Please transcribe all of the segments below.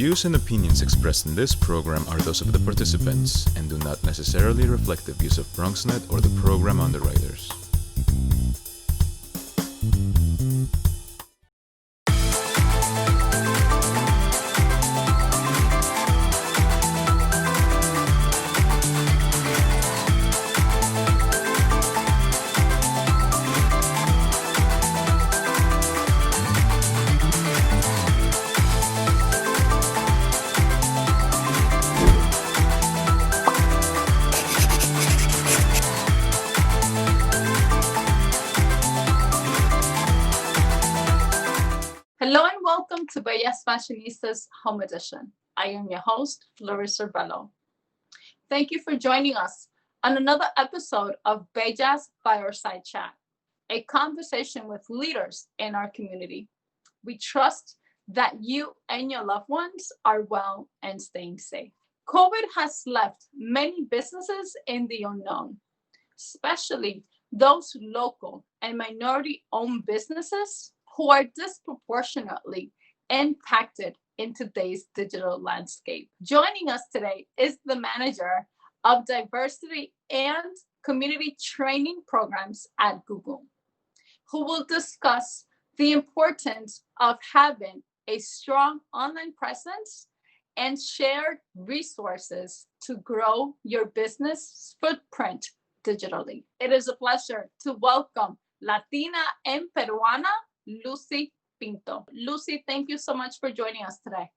views and opinions expressed in this program are those of the participants and do not necessarily reflect the views of BronxNet or the program underwriters. Hello and welcome to Bellas Fashionistas Home Edition. I am your host, Larissa Bello. Thank you for joining us on another episode of Bellas FireSide Chat, a conversation with leaders in our community. We trust that you and your loved ones are well and staying safe. COVID has left many businesses in the unknown, especially those local and minority-owned businesses who are disproportionately impacted in today's digital landscape. Joining us today is the manager of diversity and community training programs at Google, who will discuss the importance of having a strong online presence and shared resources to grow your business footprint digitally. It is a pleasure to welcome Latina and Peruana, Lucy Pinto. Lucy, thank you so much for joining us today.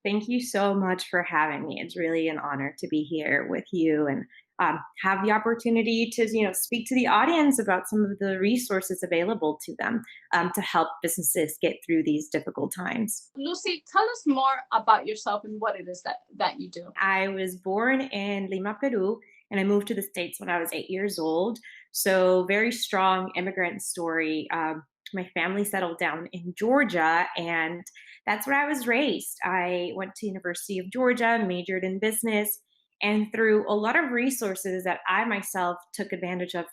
Thank you so much for having me. It's really an honor to be here with you and have the opportunity to speak to the audience about some of the resources available to them to help businesses get through these difficult times. Lucy, tell us more about yourself and what it is that you do. I was born in Lima, Peru, and I moved to the States when I was 8 years old. So very strong immigrant story. My family settled down in Georgia, and that's where I was raised. I went to University of Georgia, majored in business, and through a lot of resources that I myself took advantage of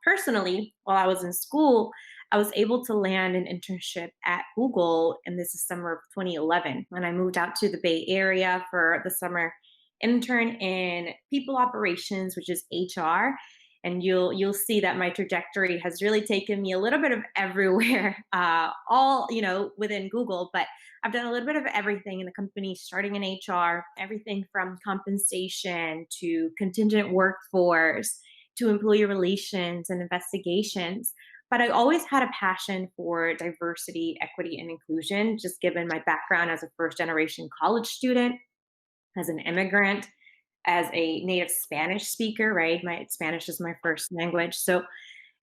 personally while I was in school, I was able to land an internship at Google, and this is summer of 2011. When I moved out to the Bay Area for the summer intern in people operations, which is HR. And you'll see that my trajectory has really taken me a little bit of everywhere, all within Google. But I've done a little bit of everything in the company, starting in HR, everything from compensation to contingent workforce to employee relations and investigations. But I always had a passion for diversity, equity, and inclusion, just given my background as a first-generation college student, as an immigrant, as a native Spanish speaker, right? My Spanish is my first language. So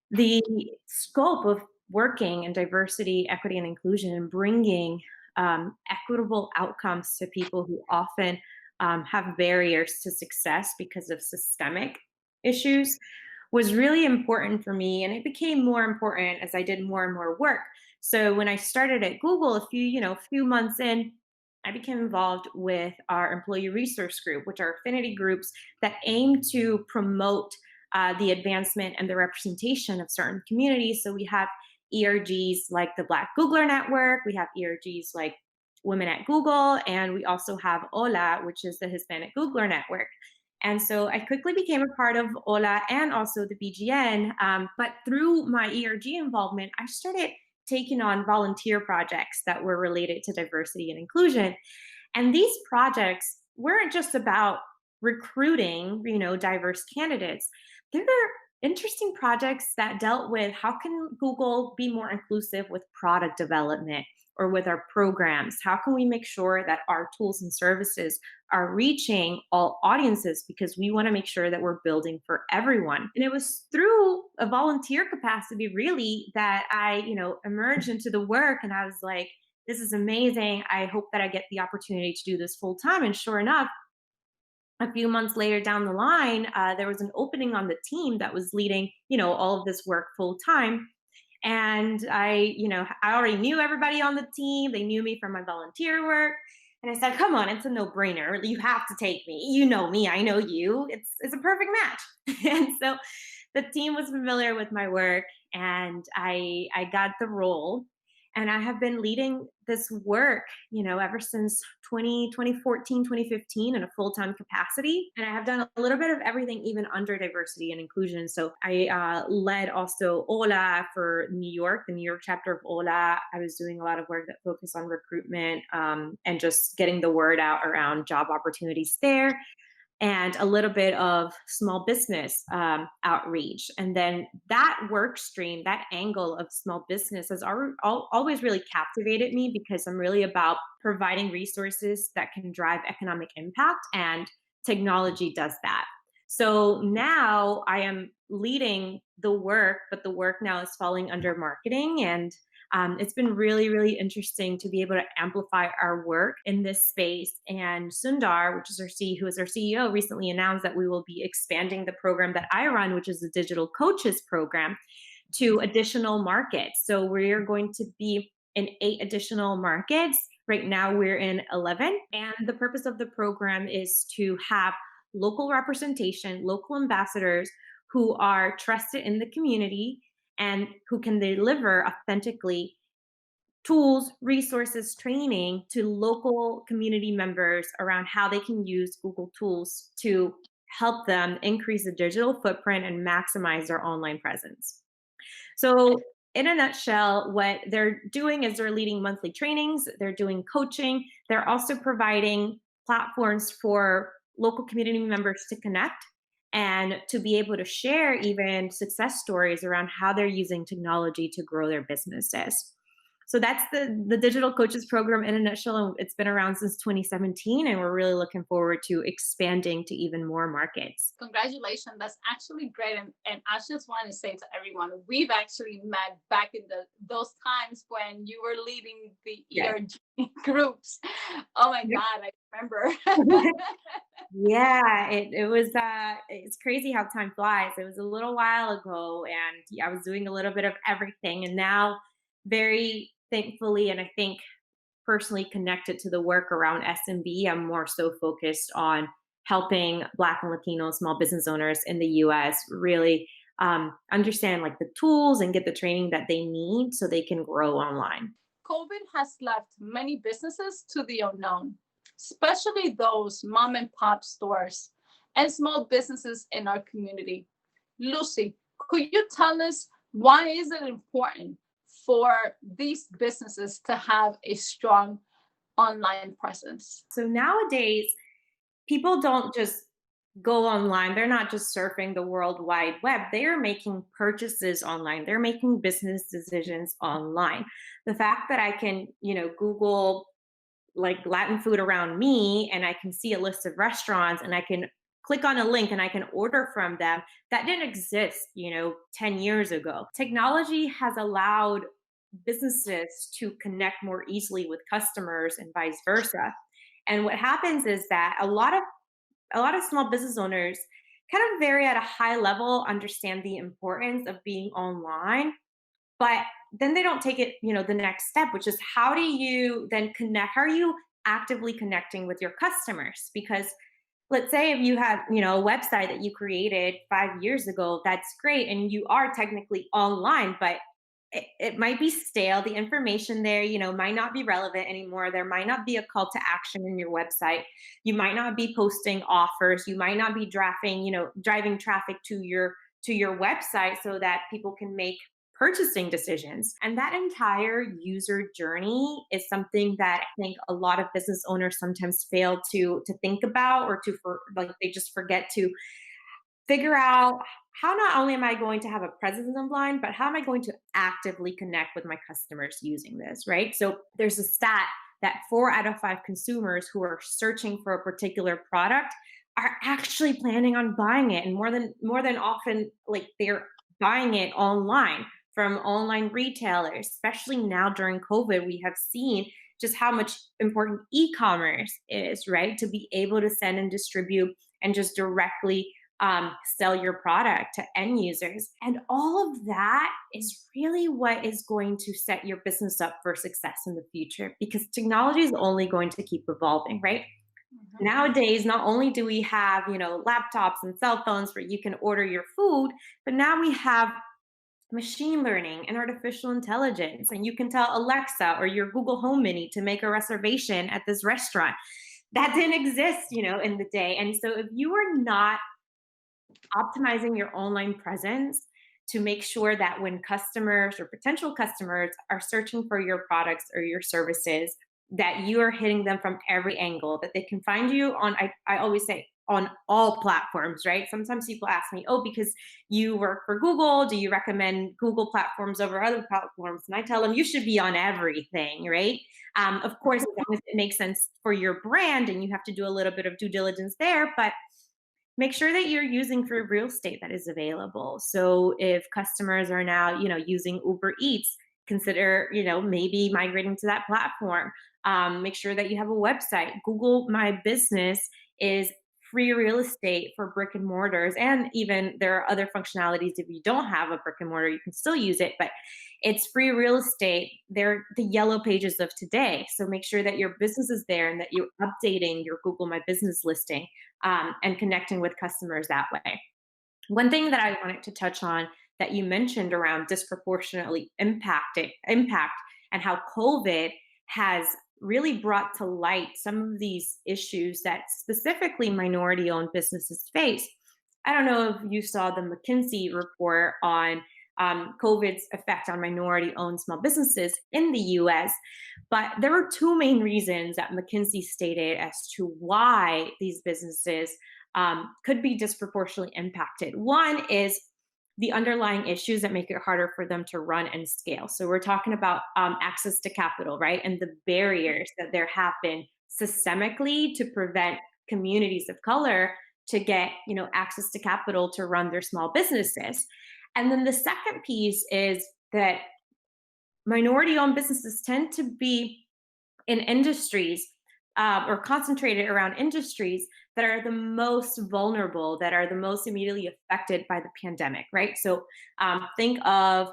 the scope of working in diversity, equity, and inclusion and bringing equitable outcomes to people who often have barriers to success because of systemic issues was really important for me. And it became more important as I did more and more work. So when I started at Google a few months in, I became involved with our employee resource group, which are affinity groups that aim to promote the advancement and the representation of certain communities. So we have ERGs like the Black Googler Network, we have ERGs like Women at Google, and we also have HOLA, which is the Hispanic Googler Network. And so I quickly became a part of HOLA and also the BGN. But through my ERG involvement, I started taking on volunteer projects that were related to diversity and inclusion. And these projects weren't just about recruiting, diverse candidates. They were interesting projects that dealt with how can Google be more inclusive with product development or with our programs? How can we make sure that our tools and services are reaching all audiences, because we want to make sure that we're building for everyone. And it was through a volunteer capacity really that I, emerged into the work, and I was like, this is amazing. I hope that I get the opportunity to do this full time. And sure enough, a few months later down the line, there was an opening on the team that was leading, all of this work full time. And I already knew everybody on the team. They knew me from my volunteer work. And I said, come on, it's a no-brainer. You have to take me. You know me, I know you. It's a perfect match. And so the team was familiar with my work, and I got the role. And I have been leading this work, ever since 2014, 2015 in a full-time capacity. And I have done a little bit of everything, even under diversity and inclusion. So I led also Ola for New York, the New York chapter of Ola. I was doing a lot of work that focused on recruitment and just getting the word out around job opportunities there, and a little bit of small business outreach. And then that work stream, that angle of small business has always really captivated me, because I'm really about providing resources that can drive economic impact, and technology does that. So now I am leading the work, but the work now is falling under marketing. And it's been really, really interesting to be able to amplify our work in this space. And Sundar, who is our CEO, recently announced that we will be expanding the program that I run, which is the Digital Coaches Program, to additional markets. So we're going to be in 8 additional markets. Right now we're in 11. And the purpose of the program is to have local representation, local ambassadors who are trusted in the community and who can deliver authentically tools, resources, training to local community members around how they can use Google tools to help them increase the digital footprint and maximize their online presence. So, in a nutshell, what they're doing is they're leading monthly trainings, they're doing coaching, they're also providing platforms for local community members to connect and to be able to share even success stories around how they're using technology to grow their businesses. So that's the Digital Coaches Program in a nutshell. And it's been around since 2017, and we're really looking forward to expanding to even more markets. Congratulations. That's actually great. And I just want to say to everyone, we've actually met back in those times when you were leading the ERG groups. Oh my God, I remember. Yeah, it was it's crazy how time flies. It was a little while ago, and I was doing a little bit of everything. And now, very thankfully, and I think personally connected to the work around SMB, I'm more so focused on helping Black and Latino small business owners in the US really understand like the tools and get the training that they need so they can grow online. COVID has left many businesses to the unknown, especially those mom and pop stores and small businesses in our community. Lucy, could you tell us why is it important for these businesses to have a strong online presence? So nowadays, people don't just go online. They're not just surfing the World Wide Web. They are making purchases online. They're making business decisions online. The fact that I can, Google like Latin food around me, and I can see a list of restaurants, and I can click on a link and I can order from them, that didn't exist, 10 years ago. Technology has allowed businesses to connect more easily with customers and vice versa. And what happens is that a lot of small business owners kind of very at a high level understand the importance of being online, but then they don't take it, the next step, which is how do you then connect? How are you actively connecting with your customers? Because let's say if you have, a website that you created 5 years ago, that's great. And you are technically online, but it might be stale. The information there, might not be relevant anymore. There might not be a call to action in your website. You might not be posting offers. You might not be driving traffic to your website so that people can make purchasing decisions. And that entire user journey is something that I think a lot of business owners sometimes fail to think about, or they just forget to figure out how not only am I going to have a presence online, but how am I going to actively connect with my customers using this, right? So there's a stat that 4 out of 5 consumers who are searching for a particular product are actually planning on buying it, and more than often, like they're buying it online from online retailers. Especially now during COVID, we have seen just how much important e-commerce is, right? To be able to send and distribute and just directly sell your product to end users. And all of that is really what is going to set your business up for success in the future, because technology is only going to keep evolving, right? Mm-hmm. Nowadays, not only do we have, laptops and cell phones where you can order your food, but now we have machine learning and artificial intelligence, and you can tell Alexa or your Google Home Mini to make a reservation at this restaurant. That didn't exist, in the day. And so if you are not optimizing your online presence to make sure that when customers or potential customers are searching for your products or your services, that you are hitting them from every angle, that they can find you on, I always say, on all platforms, right? Sometimes people ask me, oh, because you work for Google, do you recommend Google platforms over other platforms? And I tell them, you should be on everything, right? Of course, as long as it makes sense for your brand, and you have to do a little bit of due diligence there, but make sure that you're using free real estate that is available. So if customers are now, using Uber Eats, consider, maybe migrating to that platform. Make sure that you have a website. Google My Business is free real estate for brick and mortars. And even there are other functionalities. If you don't have a brick and mortar, you can still use it, but it's free real estate. They're the yellow pages of today. So make sure that your business is there and that you're updating your Google My Business listing, and connecting with customers that way. One thing that I wanted to touch on that you mentioned around disproportionately impact and how COVID has really brought to light some of these issues that specifically minority owned businesses face. I don't know if you saw the McKinsey report on COVID's effect on minority owned small businesses in the US, but there were two main reasons that McKinsey stated as to why these businesses could be disproportionately impacted. One is the underlying issues that make it harder for them to run and scale. So we're talking about access to capital, right? And the barriers that there have been systemically to prevent communities of color to get, access to capital to run their small businesses. And then the second piece is that minority owned businesses tend to be in industries, or concentrated around industries that are the most vulnerable, that are the most immediately affected by the pandemic, right? So think of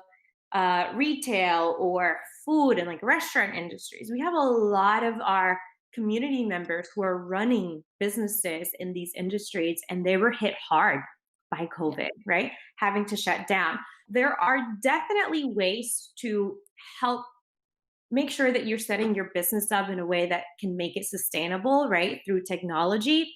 retail or food and like restaurant industries. We have a lot of our community members who are running businesses in these industries, and they were hit hard by COVID, right? Having to shut down. There are definitely ways to help make sure that you're setting your business up in a way that can make it sustainable, right? Through technology.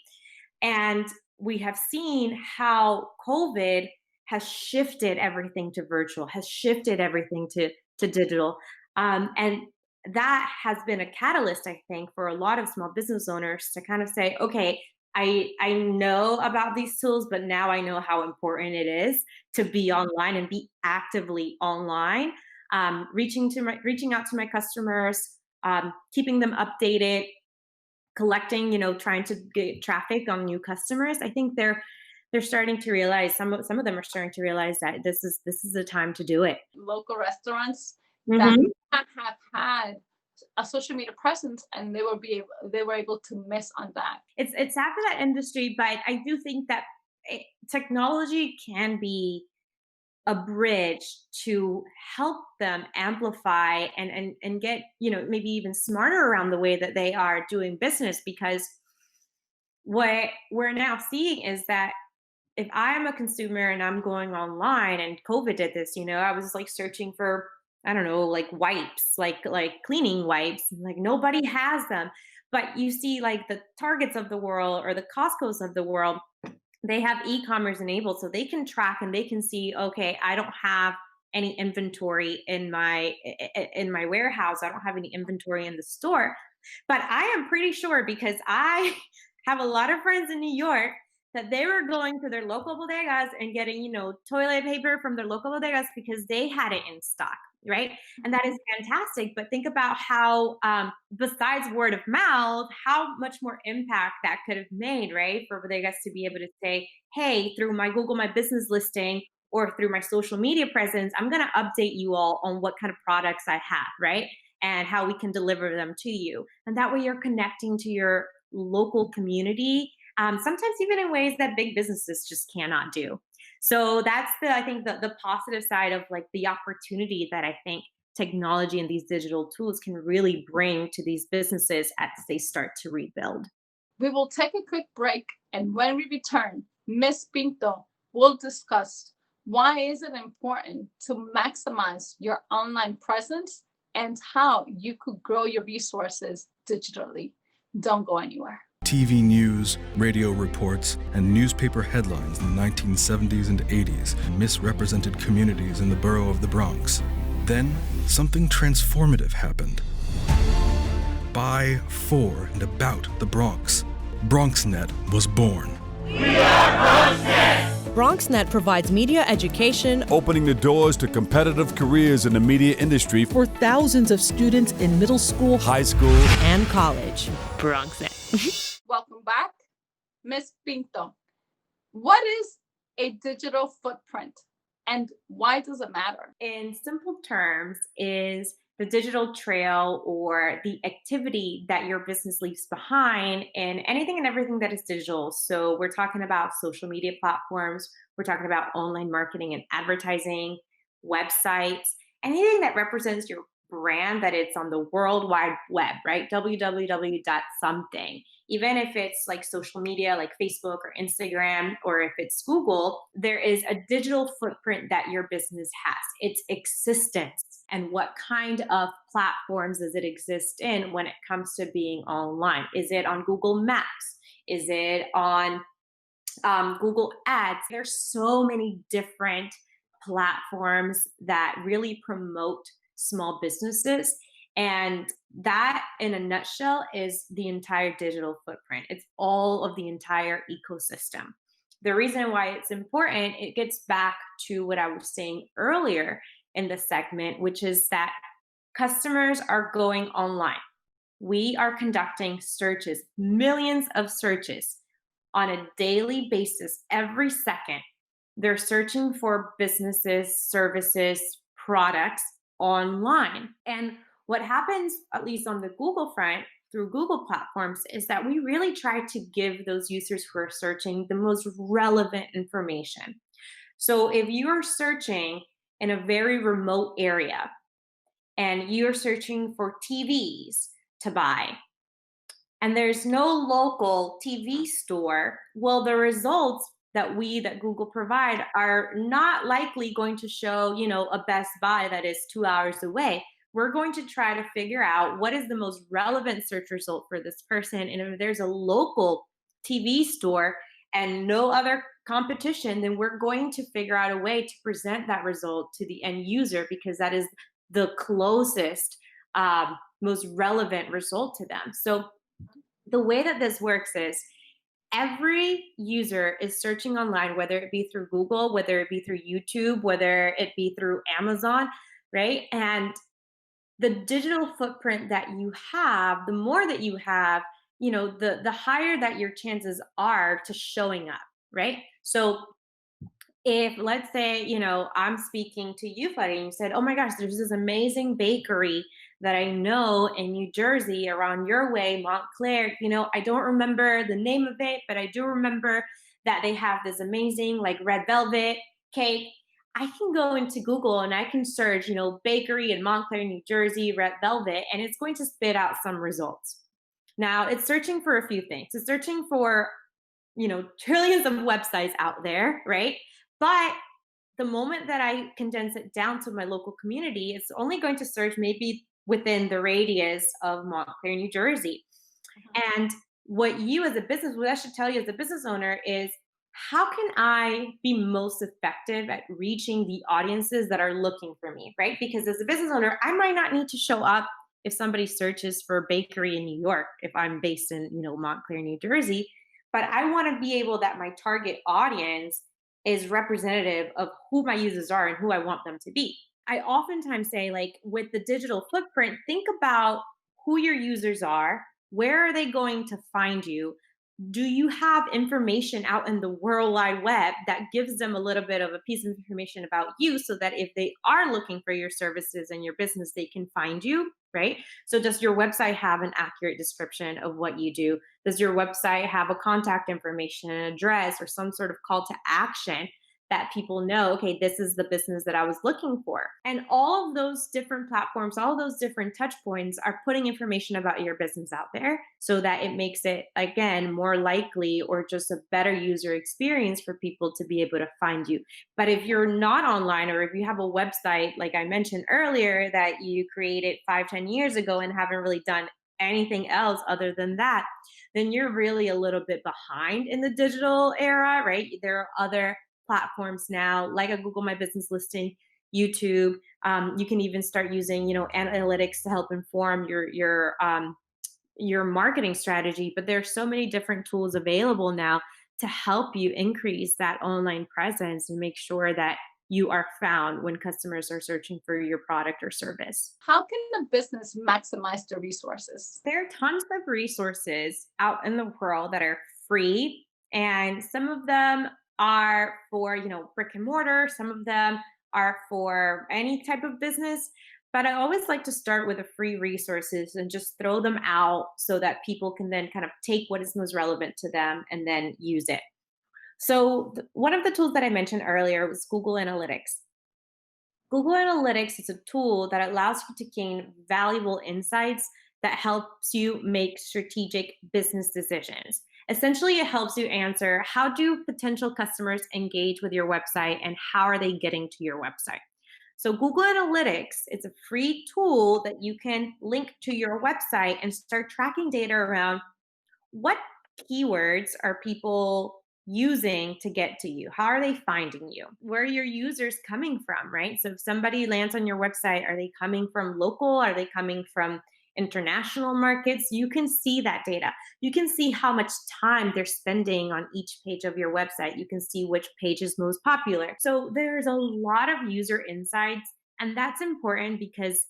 And we have seen how COVID has shifted everything to virtual, has shifted everything to digital. And that has been a catalyst, I think, for a lot of small business owners to kind of say, okay, I know about these tools, but now I know how important it is to be online and be actively online, reaching out to my customers, keeping them updated, collecting, trying to get traffic on new customers. I think they're starting to realize, some of them are starting to realize that this is the time to do it. Local restaurants that Mhm. have had a social media presence, and they were able to miss on that. It's sad for that industry, but I do think that technology can be a bridge to help them amplify and get, maybe even smarter around the way that they are doing business. Because what we're now seeing is that if I am a consumer and I'm going online, and COVID did this, I was like searching for, I don't know, like wipes, like cleaning wipes, like nobody has them. But you see like the Targets of the world or the Costco's of the world, they have e-commerce enabled, so they can track and they can see, okay, I don't have any inventory in my warehouse, I don't have any inventory in the store. But I am pretty sure, because I have a lot of friends in New York, that they were going to their local bodegas and getting, toilet paper from their local bodegas because they had it in stock, right? And that is fantastic. But think about how, besides word of mouth, how much more impact that could have made, right? For bodegas to be able to say, hey, through my Google My Business listing or through my social media presence, I'm going to update you all on what kind of products I have, right? And how we can deliver them to you. And that way you're connecting to your local community, sometimes even in ways that big businesses just cannot do. So that's I think the positive side of like the opportunity that I think technology and these digital tools can really bring to these businesses as they start to rebuild. We will take a quick break, and when we return, Miss Pinto will discuss Why is it important to maximize your online presence and how you could grow your resources digitally? Don't go anywhere. TV news, radio reports, and newspaper headlines in the 1970s and 80s misrepresented communities in the borough of the Bronx. Then, something transformative happened. By, for, and about the Bronx, BronxNet was born. BronxNet provides media education, opening the doors to competitive careers in the media industry for thousands of students in middle school, high school, and college. BronxNet. Welcome back. Ms. Pinto, what is a digital footprint and why does it matter? In simple terms, is the digital trail or the activity that your business leaves behind in anything and everything that is digital. So we're talking about social media platforms, we're talking about online marketing and advertising, websites, anything that represents your brand, that it's on the World Wide Web, right? www.something. Even if it's like social media like Facebook or Instagram, or if it's Google, there is a digital footprint that your business has, its existence, and what kind of platforms does it exist in when it comes to being online. Is it on Google Maps? Is it on Google Ads? There's so many different platforms that really promote small businesses. And that, in a nutshell, is the entire digital footprint. It's all of the entire ecosystem. The reason why it's important, it gets back to what I was saying earlier in the segment, which is that customers are going online. We are conducting searches, millions of searches on a daily basis, every second. They're searching for businesses, services, products online. And what happens, at least on the Google front, through Google platforms, is that we really try to give those users who are searching the most relevant information. So if you are searching in a very remote area and you're searching for TVs to buy, and there's no local TV store, well, the results that Google provide are not likely going to show, a Best Buy that is 2 hours away. We're going to try to figure out what is the most relevant search result for this person. And if there's a local TV store and no other competition, then we're going to figure out a way to present that result to the end user, because that is the closest, most relevant result to them. So the way that this works is every user is searching online, whether it be through Google, whether it be through YouTube, whether it be through Amazon, right? And the digital footprint that you have, the more that you have, the higher that your chances are to showing up, right? So if, let's say, I'm speaking to you, Fadi, and you said, oh my gosh, there's this amazing bakery that I know in New Jersey around your way, Montclair, I don't remember the name of it, but I do remember that they have this amazing like red velvet cake. I can go into Google and I can search, bakery in Montclair, New Jersey, red velvet, and it's going to spit out some results. Now it's searching for a few things. It's searching for, trillions of websites out there, right? But the moment that I condense it down to my local community, it's only going to search maybe within the radius of Montclair, New Jersey. And what I should tell you as a business owner is, how can I be most effective at reaching the audiences that are looking for me, right? Because as a business owner, I might not need to show up if somebody searches for a bakery in New York, if I'm based in, Montclair, New Jersey. But I want to be able that my target audience is representative of who my users are and who I want them to be. I oftentimes say, like, with the digital footprint, think about who your users are, where are they going to find you? Do you have information out in the World Wide Web that gives them a little bit of a piece of information about you, so that if they are looking for your services and your business, they can find you, right? So does your website have an accurate description of what you do? Does your website have a contact information, an address, or some sort of call to action that people know, okay, this is the business that I was looking for. And all of those different platforms, all those different touch points are putting information about your business out there so that it makes it, again, more likely or just a better user experience for people to be able to find you. But if you're not online, or if you have a website, like I mentioned earlier, that you created 5-10 years ago and haven't really done anything else other than that, then you're really a little bit behind in the digital era, right? There are other platforms now, like a Google My Business listing, YouTube. You can even start using, analytics to help inform your marketing strategy. But there's so many different tools available now to help you increase that online presence and make sure that you are found when customers are searching for your product or service. How can the business maximize the resources? There are tons of resources out in the world that are free, and some of them are for, brick and mortar, some of them are for any type of business. But I always like to start with the free resources and just throw them out so that people can then kind of take what is most relevant to them and then use it. So, one of the tools that I mentioned earlier was Google Analytics. Google Analytics is a tool that allows you to gain valuable insights that helps you make strategic business decisions. Essentially, it helps you answer, how do potential customers engage with your website and how are they getting to your website? So Google Analytics, it's a free tool that you can link to your website and start tracking data around what keywords are people using to get to you? How are they finding you? Where are your users coming from, right? So if somebody lands on your website, are they coming from local? Are they coming from international markets? You can see that data. You can see how much time they're spending on each page of your website. You can see which page is most popular. So there's a lot of user insights, and that's important because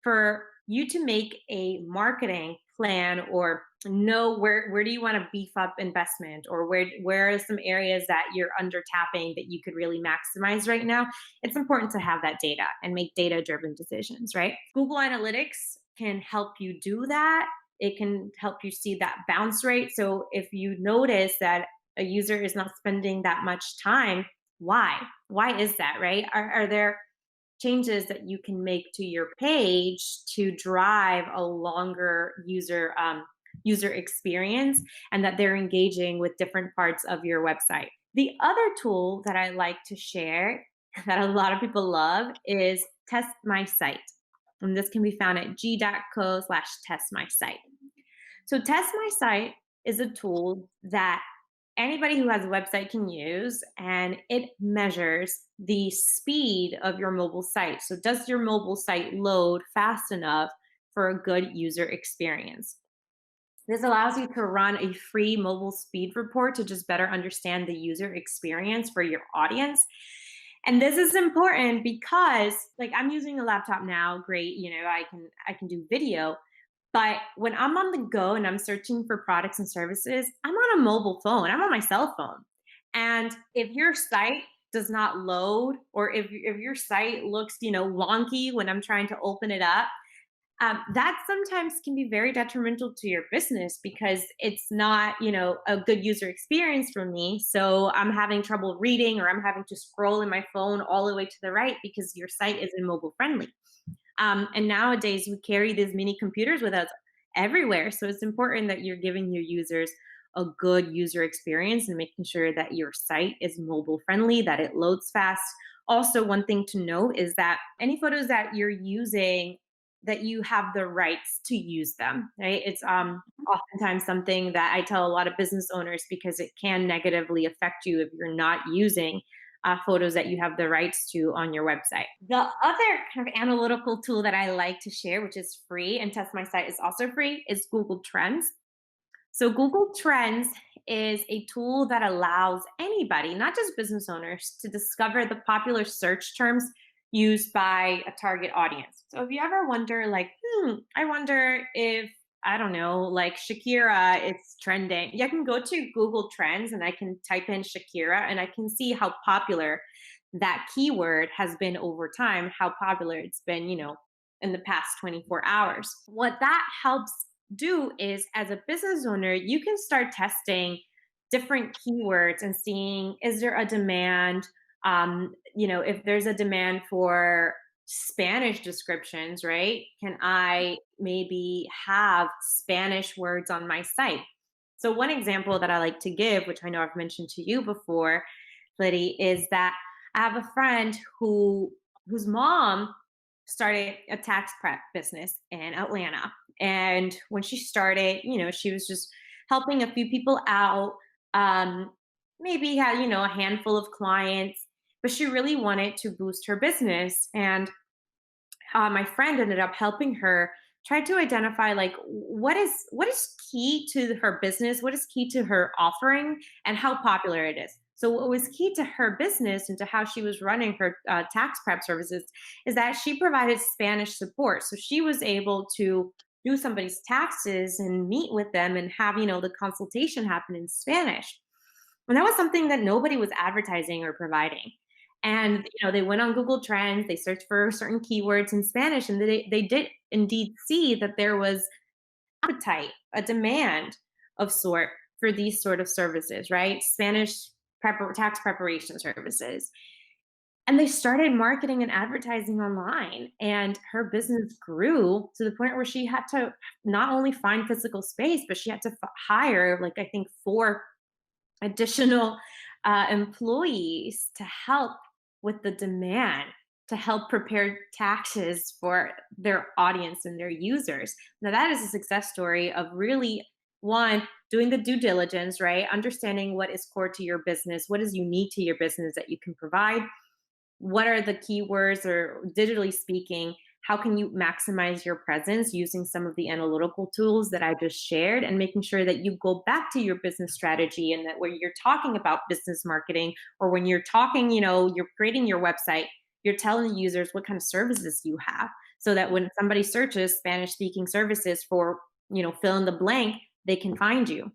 for you to make a marketing plan or know where do you want to beef up investment, or where are some areas that you're under tapping that you could really maximize right now, it's important to have that data and make data driven decisions, right? Google Analytics can help you do that. It can help you see that bounce rate. So if you notice that a user is not spending that much time, why is that, right? Are there changes that you can make to your page to drive a longer user experience, and that they're engaging with different parts of your website? The other tool that I like to share that a lot of people love is Test My Site. And this can be found at g.co/testmysite. So Test My Site is a tool that anybody who has a website can use, and it measures the speed of your mobile site. So does your mobile site load fast enough for a good user experience? This allows you to run a free mobile speed report to just better understand the user experience for your audience. And this is important because, like, I'm using a laptop now, great, I can do video. But when I'm on the go and I'm searching for products and services, I'm on a mobile phone. I'm on my cell phone. And if your site does not load, or if your site looks, wonky when I'm trying to open it up, that sometimes can be very detrimental to your business because it's not, a good user experience for me. So I'm having trouble reading, or I'm having to scroll in my phone all the way to the right because your site isn't mobile friendly. And nowadays we carry these mini computers with us everywhere. So it's important that you're giving your users a good user experience and making sure that your site is mobile friendly, that it loads fast. Also, one thing to note is that any photos that you're using, that you have the rights to use them, right? It's oftentimes something that I tell a lot of business owners because it can negatively affect you if you're not using photos that you have the rights to on your website. The other kind of analytical tool that I like to share, which is free, and Test My Site is also free, is Google Trends. So Google Trends is a tool that allows anybody, not just business owners, to discover the popular search terms used by a target audience. So if you ever wonder, like, I wonder if, I don't know, like Shakira is trending, I can go to Google Trends and I can type in Shakira and I can see how popular that keyword has been over time, how popular it's been, in the past 24 hours. What that helps do is, as a business owner, you can start testing different keywords and seeing, is there a demand If there's a demand for Spanish descriptions, right? Can I maybe have Spanish words on my site? So one example that I like to give, which I know I've mentioned to you before, Liddy, is that I have a friend whose mom started a tax prep business in Atlanta. And when she started, she was just helping a few people out, maybe had, a handful of clients, but she really wanted to boost her business. And my friend ended up helping her try to identify like what is key to her business, what is key to her offering, and how popular it is. So what was key to her business and to how she was running her tax prep services is that she provided Spanish support. So she was able to do somebody's taxes and meet with them and have the consultation happen in Spanish. And that was something that nobody was advertising or providing. And they went on Google Trends, they searched for certain keywords in Spanish, and they did indeed see that there was appetite, a demand of sort for these sort of services, right? Spanish tax preparation services. And they started marketing and advertising online, and her business grew to the point where she had to not only find physical space, but she had to hire, like, I think 4 additional employees to help with the demand, to help prepare taxes for their audience and their users. Now, that is a success story of really, one, doing the due diligence, right? Understanding what is core to your business, what is unique to your business that you can provide, what are the keywords, or digitally speaking, how can you maximize your presence using some of the analytical tools that I just shared, and making sure that you go back to your business strategy, and that when you're talking about business marketing, or when you're talking, you're creating your website, you're telling the users what kind of services you have, so that when somebody searches Spanish speaking services for, fill in the blank, they can find you.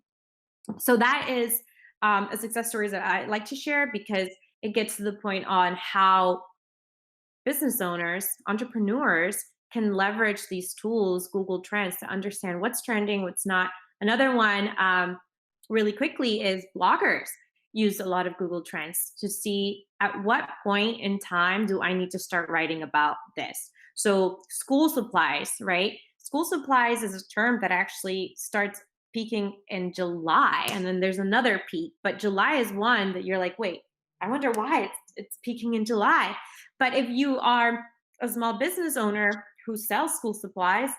So that is a success story that I like to share, because it gets to the point on how business owners, entrepreneurs can leverage these tools, Google Trends, to understand what's trending, what's not. Another one, really quickly, is bloggers use a lot of Google Trends to see at what point in time do I need to start writing about this. So school supplies, right? School supplies is a term that actually starts peaking in July, and then there's another peak, but July is one that you're like, wait, I wonder why it's peaking in July. But if you are a small business owner who sells school supplies,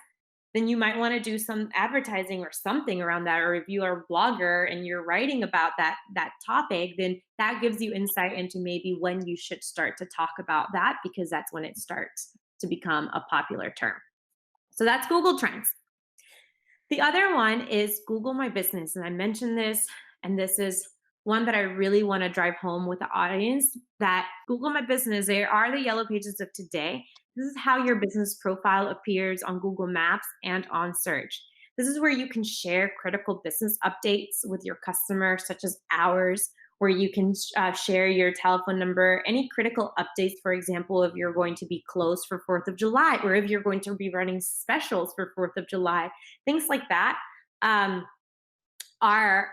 then you might want to do some advertising or something around that. Or if you are a blogger and you're writing about that topic, then that gives you insight into maybe when you should start to talk about that, because that's when it starts to become a popular term. So that's Google Trends. The other one is Google My Business. And I mentioned this, and this is one that I really want to drive home with the audience, that Google My Business, they are the yellow pages of today. This is how your business profile appears on Google Maps and on search. This is where you can share critical business updates with your customers, such as hours, where you can share your telephone number, any critical updates, for example, if you're going to be closed for 4th of July, or if you're going to be running specials for 4th of July, things like that are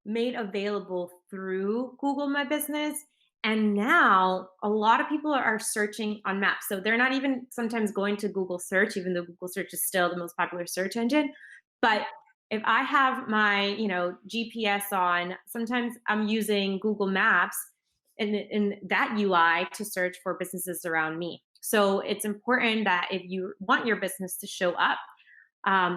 made available through Google My Business. And now a lot of people are searching on maps. So they're not even sometimes going to Google search, even though Google search is still the most popular search engine. But if I have my, GPS on, sometimes I'm using Google Maps in that UI to search for businesses around me. So it's important that if you want your business to show up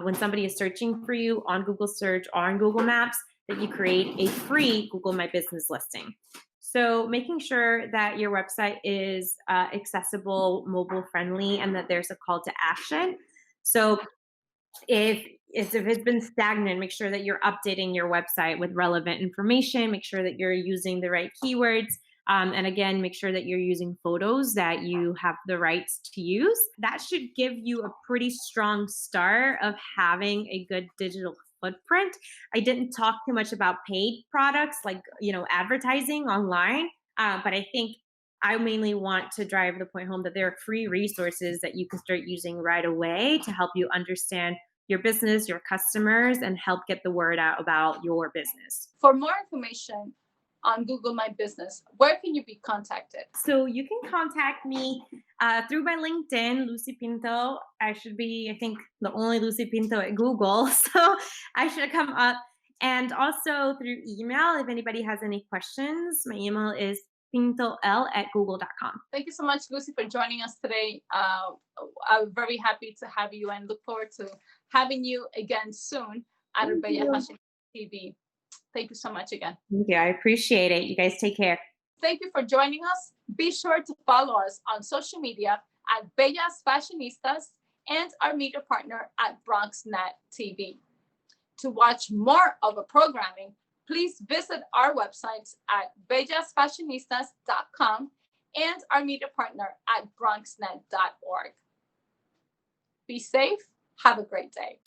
when somebody is searching for you on Google search or on Google Maps, that you create a free Google My Business listing. So making sure that your website is accessible, mobile friendly, and that there's a call to action. So if it's been stagnant, make sure that you're updating your website with relevant information. Make sure that you're using the right keywords. And again, make sure that you're using photos that you have the rights to use. That should give you a pretty strong start of having a good digital footprint. I didn't talk too much about paid products like, advertising online, but I think I mainly want to drive the point home that there are free resources that you can start using right away to help you understand your business, your customers, and help get the word out about your business. For more information on Google My Business, where can you be contacted? So you can contact me through my LinkedIn, Lucy Pinto. I should be, I think, the only Lucy Pinto at Google, so I should come up. And also through email, if anybody has any questions, my email is pintol@google.com. Thank you so much, Lucy, for joining us today. I'm very happy to have you and look forward to having you again soon at Bella Fashion TV. Thank you so much again. Thank you. I appreciate it. You guys take care. Thank you for joining us. Be sure to follow us on social media at Bellas Fashionistas and our media partner at BronxNet TV. To watch more of our programming, please visit our websites at bellasfashionistas.com and our media partner at bronxnet.org. Be safe. Have a great day.